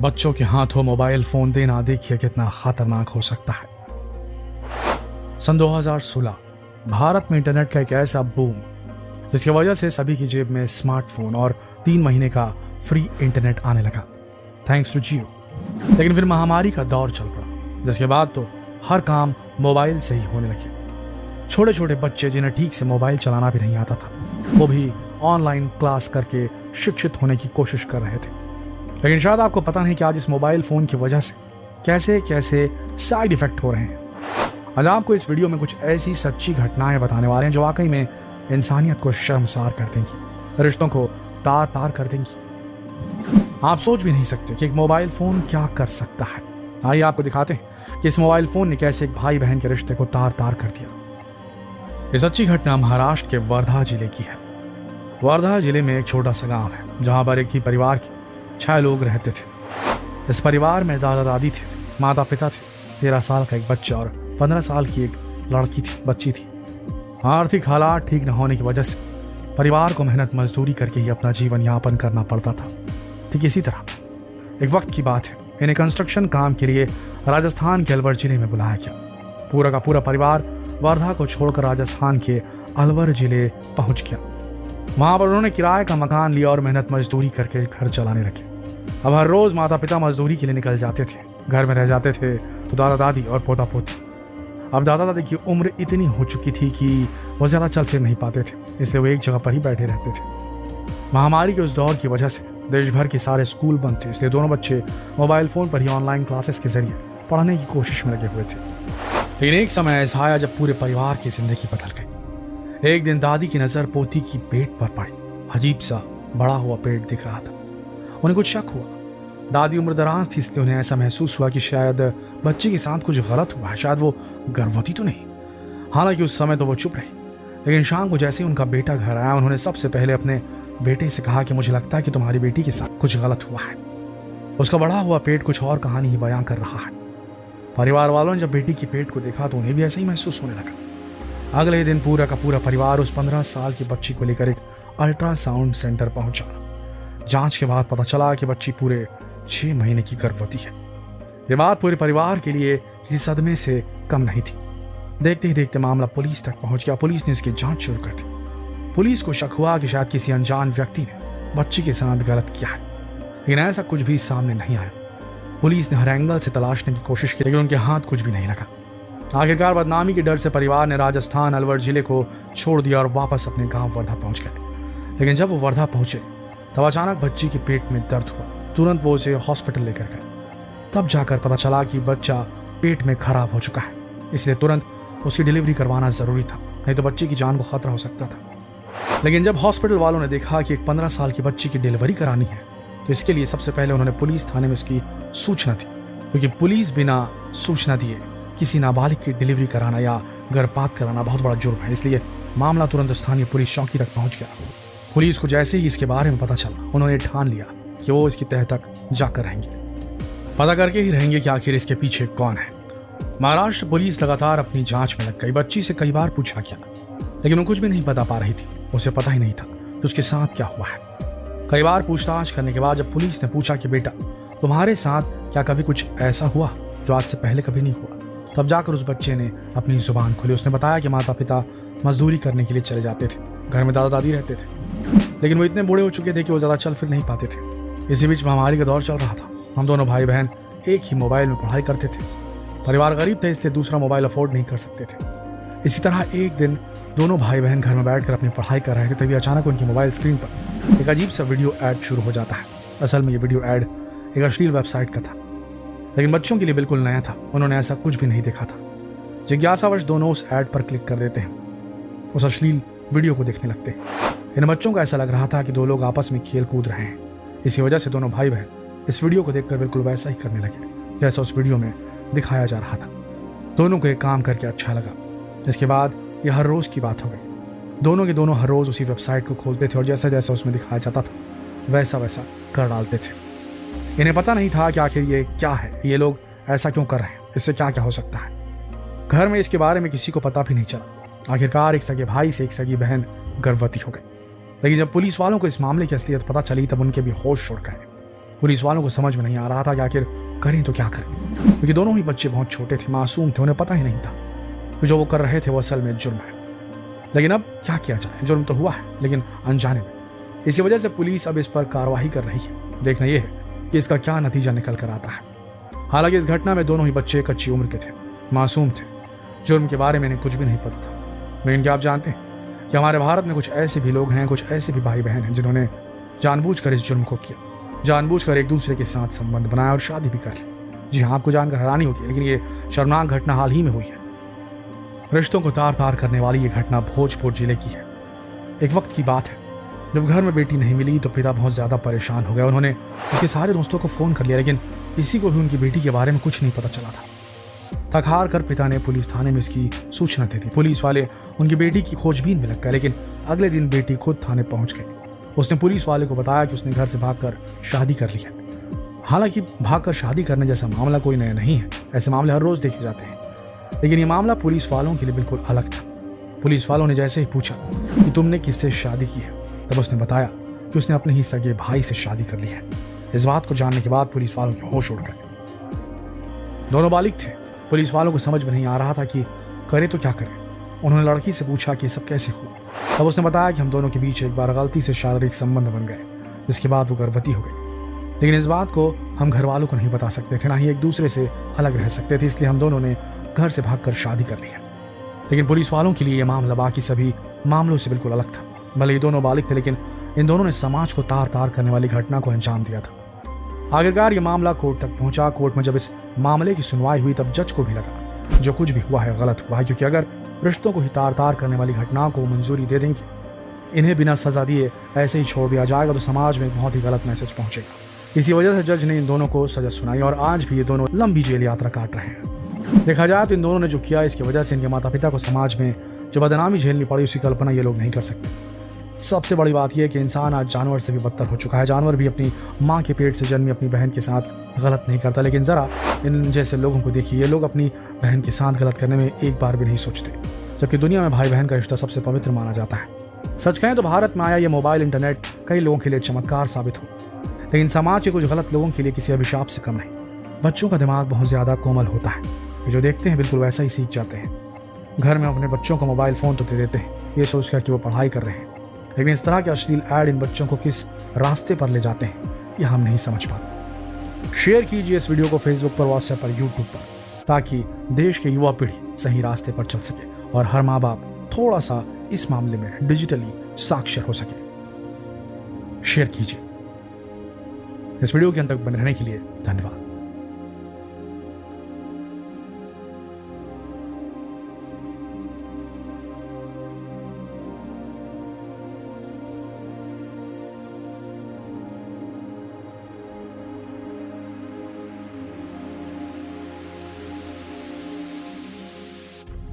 बच्चों के हाथों मोबाइल फोन देना देखिए कितना खतरनाक हो सकता है। सन 2016 भारत में इंटरनेट का एक ऐसा बूम जिसकी वजह से सभी की जेब में स्मार्टफोन और 3 महीने का फ्री इंटरनेट आने लगा, थैंक्स टू जियो। लेकिन फिर महामारी का दौर चल पड़ा, जिसके बाद तो हर काम मोबाइल से ही होने लगे। छोटे छोटे बच्चे जिन्हें ठीक से मोबाइल चलाना भी नहीं आता था, वो भी ऑनलाइन क्लास करके शिक्षित होने की कोशिश कर रहे थे। लेकिन शायद आपको पता नहीं कि आज इस मोबाइल फोन की वजह से कैसे कैसे साइड इफेक्ट हो रहे हैं। आज आपको इस वीडियो में कुछ ऐसी सच्ची घटनाएं बताने वाले हैं जो वाकई में इंसानियत को शर्मसार कर देंगी, रिश्तों को तार तार कर देंगी। आप सोच भी नहीं सकते कि एक मोबाइल फोन क्या कर सकता है। आइए आपको दिखाते हैं कि इस मोबाइल फोन ने कैसे एक भाई बहन के रिश्ते को तार तार कर दिया। ये सच्ची घटना महाराष्ट्र के वर्धा जिले की है। वर्धा जिले में एक छोटा सा गांव है जहां पर एक ही परिवार के 6 लोग रहते थे। इस परिवार में दादा दादी थे, माता पिता थे, 13 साल का एक बच्चा और 15 साल की एक लड़की थी, बच्ची थी। आर्थिक हालात ठीक न होने की वजह से परिवार को मेहनत मजदूरी करके ही अपना जीवन यापन करना पड़ता था। ठीक इसी तरह एक वक्त की बात है, इन्हें कंस्ट्रक्शन काम के लिए राजस्थान के अलवर जिले में बुलाया गया। पूरा का पूरा परिवार वर्धा को छोड़कर राजस्थान के अलवर जिले पहुंच गया। वहां पर उन्होंने किराए का मकान लिया और मेहनत मजदूरी करके घर चलाने लगे। अब हर रोज माता पिता मजदूरी के लिए निकल जाते थे, घर में रह जाते थे तो दादा दादी और पोता पोती। अब दादा दादी की उम्र इतनी हो चुकी थी कि वो ज्यादा चल फिर नहीं पाते थे, इसलिए वो एक जगह पर ही बैठे रहते थे। महामारी के उस दौर की वजह से देश भर के सारे स्कूल बंद थे, इसलिए दोनों बच्चे मोबाइल फोन पर ही ऑनलाइन क्लासेस के जरिए पढ़ने की कोशिश में लगे हुए थे। लेकिन एक समय ऐसा आया जब पूरे परिवार की जिंदगी बदल गई। एक दिन दादी की नजर पोती की पेट पर पड़ी। अजीब सा बड़ा हुआ पेट दिख रहा था। उन्हें कुछ शक हुआ। दादी उम्रदराज थी, इसलिए उन्हें ऐसा महसूस हुआ कि शायद बच्चे के साथ कुछ गलत हुआ है, शायद वो गर्भवती तो नहीं। हालांकि उस समय तो वो चुप रही, लेकिन शाम को जैसे ही उनका बेटा घर आया, उन्होंने सबसे पहले अपने बेटे से कहा कि मुझे लगता है कि तुम्हारी बेटी के साथ कुछ गलत हुआ है। उसका बढ़ा हुआ पेट कुछ और कहानी ही बयां कर रहा है। परिवार वालों ने जब बेटी की पेट को देखा तो उन्हें भी ऐसा ही महसूस होने लगा। अगले दिन पूरा का पूरा परिवार उस 15 साल की बच्ची को लेकर एक अल्ट्रासाउंड सेंटर पहुंचा। जांच के बाद पता चला कि बच्ची पूरे 6 महीने की गर्भवती है। ये बात पूरे परिवार के लिए किसी सदमे से कम नहीं थी। देखते ही देखते मामला पुलिस तक पहुंच गया। पुलिस ने इसकी जांच शुरू कर दी। पुलिस को शक हुआ कि शायद किसी अनजान व्यक्ति ने बच्ची के साथ गलत किया है, लेकिन ऐसा कुछ भी सामने नहीं आया। पुलिस ने हर एंगल से तलाशने की कोशिश की, लेकिन उनके हाथ कुछ भी नहीं लगा। आखिरकार बदनामी के डर से परिवार ने राजस्थान अलवर जिले को छोड़ दिया और वापस अपने गांव वर्धा पहुंच गए। लेकिन जब वो वर्धा पहुंचे तब अचानक बच्ची के पेट में दर्द हुआ। तुरंत वो उसे हॉस्पिटल लेकर गए। तब जाकर पता चला कि बच्चा पेट में खराब हो चुका है, इसलिए तुरंत उसकी डिलीवरी करवाना जरूरी था, नहीं तो बच्ची की जान को खतरा हो सकता था। लेकिन जब हॉस्पिटल वालों ने देखा कि एक 15 साल की बच्ची की डिलीवरी करानी है, तो इसके लिए सबसे पहले उन्होंने पुलिस थाने में उसकी सूचना दी, क्योंकि पुलिस बिना सूचना दिए किसी नाबालिग की डिलीवरी कराना या गर्भपात कराना बहुत बड़ा जुर्म है। इसलिए मामला तुरंत स्थानीय पुलिस चौकी तक पहुंच गया। पुलिस को जैसे ही इसके बारे में पता चला, उन्होंने ठान लिया कि वो इसकी तह तक जाकर रहेंगे, पता करके ही रहेंगे कि आखिर इसके पीछे कौन है। महाराष्ट्र पुलिस लगातार अपनी जांच में लग गई। बच्ची से कई बार पूछा गया, लेकिन वो कुछ भी नहीं बता पा रही थी। उसे पता ही नहीं था कि उसके साथ क्या हुआ है। कई बार पूछताछ करने के बाद जब पुलिस ने पूछा कि बेटा तुम्हारे साथ क्या कभी कुछ ऐसा हुआ जो आज से पहले कभी नहीं हुआ, तब जाकर उस बच्चे ने अपनी जुबान खोली। उसने बताया कि माता पिता मजदूरी करने के लिए चले जाते थे, घर में दादा दादी रहते थे, लेकिन वो इतने बूढ़े हो चुके थे कि वो ज्यादा चल फिर नहीं पाते थे। इसी बीच महामारी का दौर चल रहा था। हम दोनों भाई बहन एक ही मोबाइल में पढ़ाई करते थे। परिवार गरीब थे, इसलिए दूसरा मोबाइल अफोर्ड नहीं कर सकते थे। इसी तरह एक दिन दोनों भाई बहन घर में बैठकर अपनी पढ़ाई कर रहे थे, तभी अचानक उनकी मोबाइल स्क्रीन पर एक अजीब सा वीडियो ऐड शुरू हो जाता है। असल में ये वीडियो ऐड एक अश्लील वेबसाइट का था, लेकिन बच्चों के लिए बिल्कुल नया था। उन्होंने ऐसा कुछ भी नहीं देखा था। जिज्ञासावश दोनों उस ऐड पर क्लिक कर देते हैं, उस अश्लील वीडियो को देखने लगते हैं। इन बच्चों को ऐसा लग रहा था कि 2 लोग आपस में खेल कूद रहे हैं। इसी वजह से दोनों भाई बहन इस वीडियो को देखकर बिल्कुल वैसा ही करने लगे जैसा उस वीडियो में दिखाया जा रहा था। दोनों को एक काम करके अच्छा लगा। इसके बाद यह हर रोज की बात हो गई। दोनों के दोनों हर रोज उसी वेबसाइट को खोलते थे और जैसा जैसा उसमें दिखाया जाता था वैसा वैसा कर डालते थे। इन्हें पता नहीं था कि आखिर ये क्या है, ये लोग ऐसा क्यों कर रहे हैं, इससे क्या क्या हो सकता है। घर में इसके बारे में किसी को पता भी नहीं चला। आखिरकार एक सगे भाई से एक सगी बहन गर्भवती हो गई। लेकिन जब पुलिस वालों को इस मामले की असलियत पता चली तब उनके भी होश उड़ गए। पुलिस वालों को समझ में नहीं आ रहा था कि आखिर करें तो क्या करें, क्योंकि दोनों ही बच्चे बहुत छोटे थे, मासूम थे, उन्हें पता ही नहीं था कि जो वो कर रहे थे वो असल में जुर्म है। लेकिन अब क्या किया जाए, जुर्म तो हुआ है लेकिन अनजाने में। इसी वजह से पुलिस अब इस पर कार्रवाई कर रही है। देखना यह है कि इसका क्या नतीजा निकल कर आता है। हालांकि इस घटना में दोनों ही बच्चे कच्ची उम्र के थे, मासूम थे, जुर्म के बारे में इन्हें कुछ भी नहीं पता था। लेकिन क्या आप जानते हैं कि हमारे भारत में कुछ ऐसे भी लोग हैं, कुछ ऐसे भी भाई बहन हैं जिन्होंने जानबूझकर इस जुर्म को किया, जानबूझकर एक दूसरे के साथ संबंध बनाया और शादी भी कर ली। जी हाँ, आपको जानकर हैरानी होगी, लेकिन ये शर्मनाक घटना हाल ही में हुई है। रिश्तों को तार तार करने वाली ये घटना भोजपुर जिले की है। एक वक्त की बात है जब घर में बेटी नहीं मिली तो पिता बहुत ज्यादा परेशान हो गए। उन्होंने उसके सारे दोस्तों को फोन कर लिया, लेकिन किसी को भी उनकी बेटी के बारे में कुछ नहीं पता चला था। थक हार कर पिता ने पुलिस थाने में इसकी सूचना दे दी। पुलिस वाले उनकी बेटी की खोजबीन में लग गए, लेकिन अगले दिन बेटी खुद थाने पहुंच गई। उसने पुलिस वाले को बताया कि उसने घर से भागकर शादी कर ली है। हालांकि भागकर शादी करने जैसा मामला कोई नया नहीं है, ऐसे मामले हर रोज देखे जाते हैं, लेकिन ये मामला पुलिस वालों के लिए बिल्कुल अलग था। पुलिस वालों ने जैसे ही पूछा कि तुमने किससे शादी की है, तब उसने बताया कि उसने अपने ही सगे भाई से शादी कर ली है। इस बात को जानने के बाद पुलिस वालों के होश उड़ गए। दोनों बालिग थे। पुलिस वालों को समझ में नहीं आ रहा था कि करे तो क्या करें। उन्होंने लड़की से पूछा कि सब कैसे हुआ। तब उसने बताया कि हम दोनों के बीच एक बार गलती से शारीरिक संबंध बन गए, जिसके बाद वो गर्भवती हो गई। लेकिन इस बात को हम घर वालों को नहीं बता सकते थे, ना ही एक दूसरे से अलग रह सकते थे, इसलिए हम दोनों ने घर से भागकर शादी कर ली है। लेकिन पुलिस वालों के लिए यह मामला बाकी सभी मामलों से बिल्कुल अलग था। भले ये दोनों बालिग थे, लेकिन इन दोनों ने समाज को तार तार करने वाली घटना को अंजाम दिया था। आखिरकार ये मामला कोर्ट तक पहुंचा। कोर्ट में जब इस मामले की सुनवाई हुई तब जज को भी लगा जो कुछ भी हुआ है गलत हुआ है, क्योंकि अगर रिश्तों को ही तार तार करने वाली घटनाओं को मंजूरी दे देंगे, इन्हें बिना सजा दिए ऐसे ही छोड़ दिया जाएगा, तो समाज में एक बहुत ही गलत मैसेज पहुंचेगा। इसी वजह से जज ने इन दोनों को सजा सुनाई और आज भी ये दोनों लंबी जेल यात्रा काट रहे हैं। देखा जाए तो इन दोनों ने जो किया, इसकी वजह से इनके माता पिता को समाज में जो बदनामी झेलनी पड़ी, उसकी कल्पना ये लोग नहीं कर सकते। सबसे बड़ी बात यह है कि इंसान आज जानवर से भी बदतर हो चुका है। जानवर भी अपनी माँ के पेट से जन्मी अपनी बहन के साथ गलत नहीं करता, लेकिन जरा इन जैसे लोगों को देखिए, ये लोग अपनी बहन के साथ गलत करने में एक बार भी नहीं सोचते, जबकि दुनिया में भाई बहन का रिश्ता सबसे पवित्र माना जाता है। सच कहें तो भारत में आया ये मोबाइल इंटरनेट कई लोगों के लिए चमत्कार साबित हो, लेकिन समाज के कुछ गलत लोगों के लिए किसी अभिशाप से कम नहीं। बच्चों का दिमाग बहुत ज्यादा कोमल होता है, जो देखते हैं बिल्कुल वैसा ही सीख जाते हैं। घर में अपने बच्चों को मोबाइल फोन तो दे देते हैं ये सोचकर कि वो पढ़ाई कर रहे हैं, लेकिन इस तरह के अश्लील ऐड इन बच्चों को किस रास्ते पर ले जाते हैं ये हम नहीं समझ पाते। शेयर कीजिए इस वीडियो को फेसबुक पर, व्हाट्सएप पर, यूट्यूब पर, ताकि देश के युवा पीढ़ी सही रास्ते पर चल सके और हर माँ बाप थोड़ा सा इस मामले में डिजिटली साक्षर हो सके। शेयर कीजिए। इस वीडियो के अंत तक बने रहने के लिए धन्यवाद।